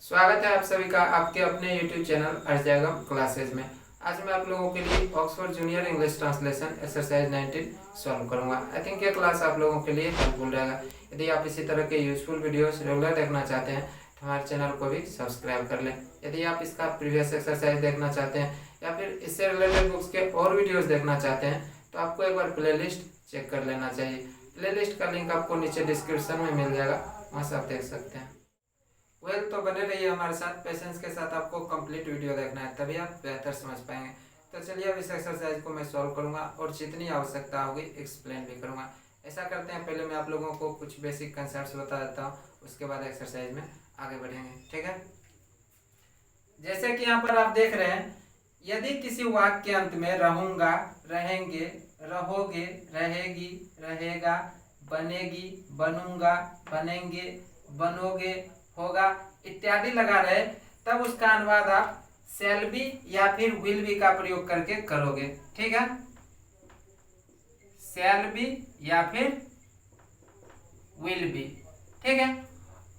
स्वागत है आप सभी का आपके अपने YouTube चैनल अर्जागम क्लासेज में। आज मैं आप लोगों के लिए Oxford junior English translation exercise 19 solve करूंगा। आई थिंक ये क्लास आप लोगों के लिए हेल्पफुल रहेगा। यदि आप इसी तरह के यूजफुल वीडियोस रेगुलर देखना चाहते हैं तो हमारे चैनल को भी सब्सक्राइब कर लें। यदि आप इसका प्रीवियस एक्सरसाइज देखना चाहते हैं या फिर इससे रिलेटेड बुक्स के और वीडियोज़ देखना चाहते हैं तो आपको एक बार प्ले लिस्ट चेक कर लेना चाहिए। प्ले लिस्ट का लिंक आपको नीचे डिस्क्रिप्शन में मिल जाएगा, वहाँ से आप देख सकते हैं। तो बने रहिए हमारे साथ, पेशेंस के साथ आपको कंप्लीट वीडियो देखना है, तभी आप बेहतर समझ पाएंगे। तो चलिए अब इस एक्सरसाइज को मैं सॉल्व करूंगा और जितनी आवश्यकता होगी एक्सप्लेन भी करूंगा। ऐसा करते हैं, पहले मैं आप लोगों को कुछ बेसिक कंसेप्ट बता देता हूँ, उसके बाद एक्सरसाइज में आगे बढ़ेंगे। ठीक है, जैसे कि यहाँ पर आप देख रहे हैं, यदि किसी वाक्य के अंत में रहूंगा, रहेंगे, रहोगे, रहेगी, रहेगा, बनेगी, बनूंगा, बनेंगे, बनोगे, होगा इत्यादि लगा रहे, तब उसका अनुवाद आप शैल बी या फिर विल बी का प्रयोग करके करोगे। ठीक है, शैल बी या फिर विल बी। ठीक है,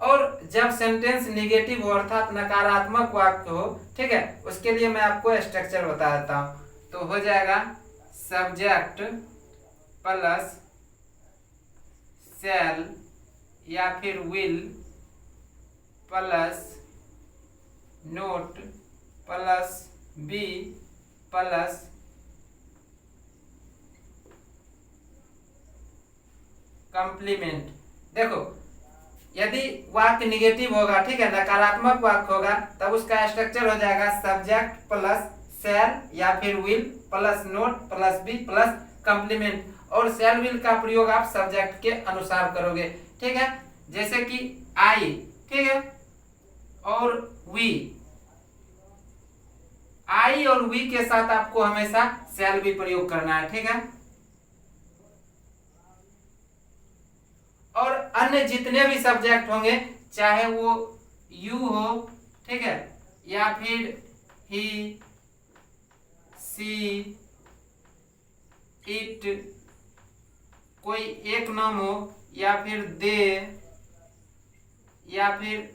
और जब सेंटेंस निगेटिव हो अर्थात नकारात्मक वाक्य हो, ठीक है, उसके लिए मैं आपको स्ट्रक्चर बता देता हूं। तो हो जाएगा सब्जेक्ट प्लस शैल या फिर will plus not plus be plus complement. देखो, यदि वाक्य निगेटिव होगा, ठीक है, नकारात्मक वाक्य होगा, तब उसका स्ट्रक्चर हो जाएगा सब्जेक्ट प्लस शैल या फिर will plus not plus be plus complement. और शैल विल का प्रयोग आप सब्जेक्ट के अनुसार करोगे। ठीक है, जैसे कि आई, ठीक है, और वी, आई और वी के साथ आपको हमेशा शैल बी प्रयोग करना है। ठीक है, और अन्य जितने भी सब्जेक्ट होंगे, चाहे वो यू हो, ठीक है, या फिर ही, सी, इट, कोई एक नाम हो, या फिर दे, या फिर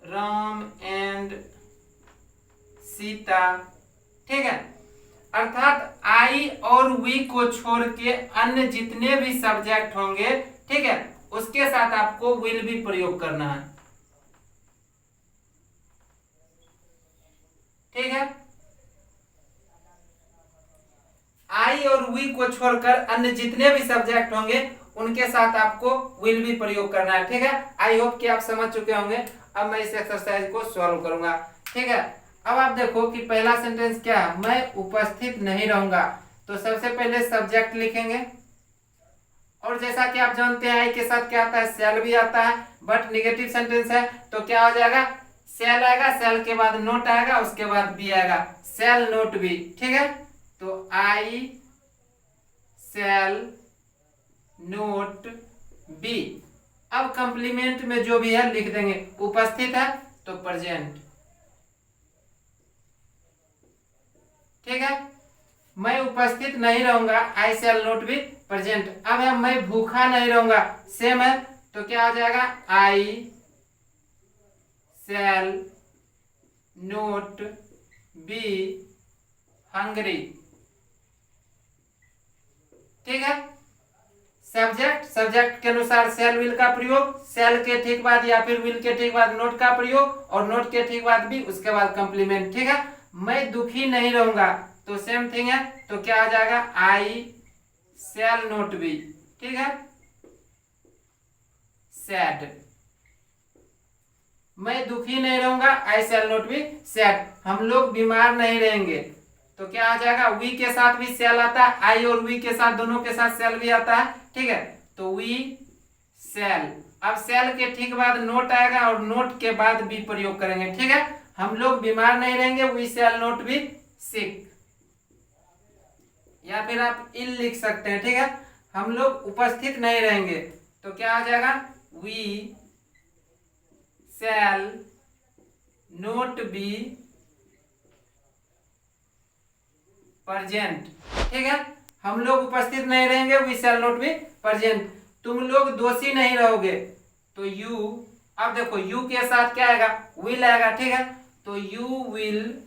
राम एंड सीता। ठीक है, अर्थात आई और वी को छोड़ के अन्य जितने भी सब्जेक्ट होंगे, ठीक है, उसके साथ आपको विल भी प्रयोग करना है। ठीक है, आई और वी को छोड़कर अन्य जितने भी सब्जेक्ट होंगे उनके साथ आपको विल भी प्रयोग करना है। ठीक है, आई होप कि आप समझ चुके होंगे। अब मैं इस एक्सरसाइज को सॉल्व करूंगा। ठीक है, अब आप देखो कि पहला सेंटेंस क्या है, मैं उपस्थित नहीं रहूंगा। तो सबसे पहले सब्जेक्ट लिखेंगे, और जैसा कि आप जानते हैं आई के साथ क्या आता है, शैल भी आता है, बट निगेटिव सेंटेंस है तो क्या हो जाएगा, शैल आएगा, शैल के बाद नोट आएगा, उसके बाद बी आएगा, शैल नोट बी। ठीक है, तो आई शैल नोट बी। अब कंप्लीमेंट में जो भी है लिख देंगे, उपस्थित है तो प्रेजेंट। ठीक है, मैं उपस्थित नहीं रहूंगा, आई शैल नोट बी प्रेजेंट। अब है मैं भूखा नहीं रहूंगा, सेम है, तो क्या हो जाएगा, आई शैल नोट बी हंग्री। ठीक है, सब्जेक्ट के अनुसार शैल विल का प्रयोग, शैल के ठीक बाद या फिर विल के ठीक बाद नोट का प्रयोग, और नोट के ठीक बाद भी, उसके बाद कंप्लीमेंट। ठीक है, मैं दुखी नहीं रहूंगा तो सेम थिंग है, तो क्या आ जाएगा, आई शैल नोट बी, ठीक है, सैड। मैं दुखी नहीं रहूंगा, आई शैल नोट बी सैड। हम लोग बीमार नहीं रहेंगे, तो क्या आ जाएगा, वी के साथ भी शैल आता है, आई और वी के साथ, दोनों के साथ शैल भी आता है। ठीक है, तो वी शैल। अब शैल के ठीक बाद नोट आएगा और नोट के बाद भी प्रयोग करेंगे। ठीक है, हम लोग बीमार नहीं रहेंगे, वी शैल नोट बी सिक, या फिर आप इल लिख सकते हैं। ठीक है, हम लोग उपस्थित नहीं रहेंगे, तो क्या आ जाएगा, we shall not be present. ठीक है, हम लोग उपस्थित नहीं रहेंगे, we shall not be present. तुम लोग दोषी नहीं रहोगे, तो यू अब देखो यू के साथ क्या आएगा, विल आएगा, ठीक है। तो यू विल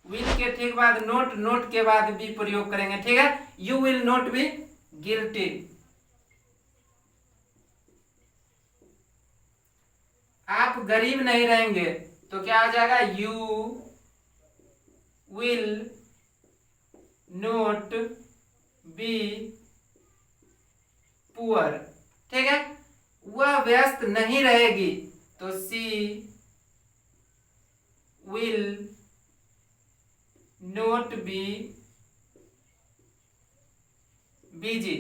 के ठीक बाद नोट, नोट के बाद बी प्रयोग करेंगे, ठीक है। You will not be guilty. आप गरीब नहीं रहेंगे, तो क्या आ जाएगा, you will not be poor, ठीक है। वह व्यस्त नहीं रहेगी, तो सी विल नोट बी बिजी,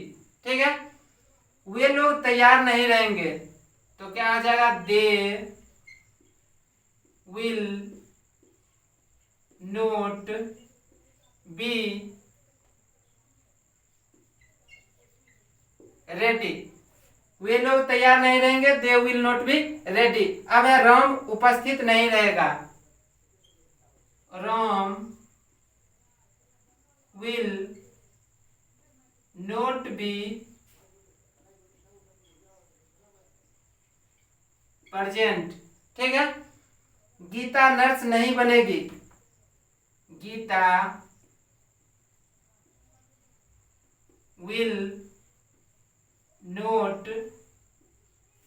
ठीक है। वे लोग तैयार नहीं रहेंगे, तो क्या आ जाएगा, they will not be ready. वे लोग तैयार नहीं रहेंगे, they will not be ready. अब है राम उपस्थित नहीं रहेगा, Ram will not be present, ठीक है। गीता नर्स नहीं बनेगी, Gita will not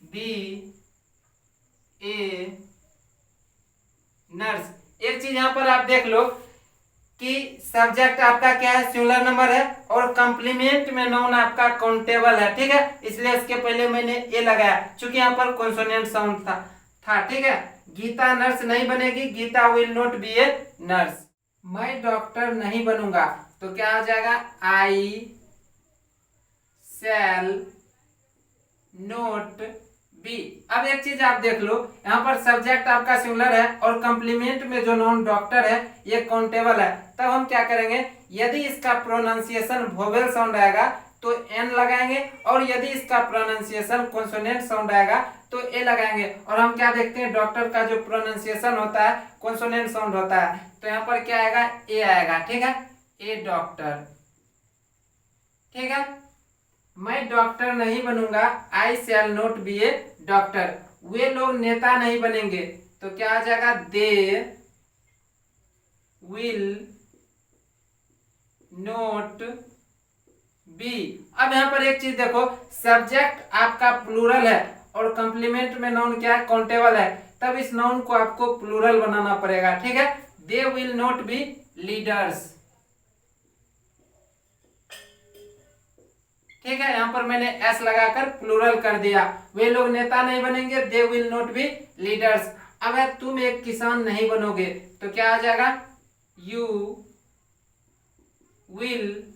be a nurse. एक चीज यहां पर आप देख लो कि सब्जेक्ट आपका क्या है, सिंगुलर नंबर है, और कंप्लीमेंट में नाउन आपका काउंटेबल है, ठीक है। इसलिए इसके पहले मैंने ए लगाया, क्योंकि यहाँ पर कॉन्सोनेंट साउंड था, ठीक है। गीता नर्स नहीं बनेगी, Gita will not be a nurse. मैं डॉक्टर नहीं बनूंगा, तो क्या आ जाएगा, आई शैल नोट बी। अब एक चीज आप देख लो, यहाँ पर सब्जेक्ट आपका सिंगुलर है और कंप्लीमेंट में जो नाउन डॉक्टर है ये काउंटेबल है। तब हम क्या करेंगे, यदि इसका प्रोनाउंसिएशन वोवेल साउंड आएगा तो एन लगाएंगे, और यदि इसका प्रोनाउंसिएशन कॉन्सोनेंट साउंड आएगा तो ए लगाएंगे। और हम क्या देखते हैं, डॉक्टर का जो प्रोनाउंसिएशन होता है कॉन्सोनेंट साउंड होता है, तो यहाँ पर क्या आएगा, ए आएगा, ठीक है, ए डॉक्टर, ठीक है। मैं डॉक्टर नहीं बनूंगा, आई शैल नोट बी ए डॉक्टर। वे लोग नेता नहीं बनेंगे, तो क्या आ जाएगा, दे विल नोट बी। अब यहां पर एक चीज देखो, सब्जेक्ट आपका प्लूरल है और कंप्लीमेंट में नाउन क्या है, काउंटेबल है, तब इस नाउन को आपको प्लूरल बनाना पड़ेगा, ठीक है। They will not be leaders, ठीक है। यहां पर मैंने एस लगाकर प्लूरल कर दिया। वे लोग नेता नहीं बनेंगे, दे विल नॉट बी लीडर्स। अब है तुम एक किसान नहीं बनोगे, तो क्या आ जाएगा, you will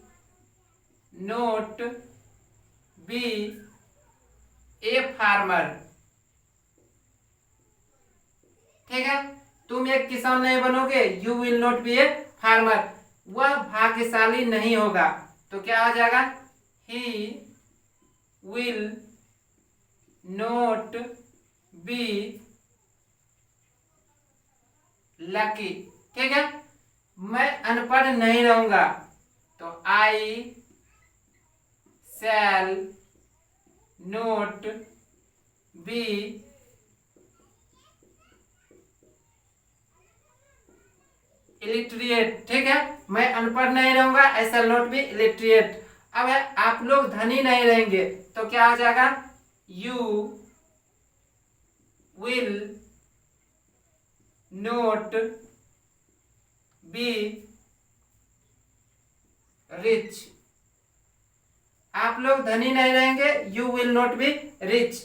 not be a farmer, ठीक है। तुम एक किसान नहीं बनोगे, you will not be a farmer. वह भाग्यशाली नहीं होगा, तो क्या आ जाएगा, he will not be lucky, ठीक है। मैं अनपढ़ नहीं रहूंगा, तो I shall not be illiterate, ठीक है। मैं अनपढ़ नहीं रहूंगा, I shall not be illiterate। अब है आप लोग धनी नहीं रहेंगे, तो क्या आ जाएगा, you will not be rich. आप लोग धनी नहीं रहेंगे, you will not be rich.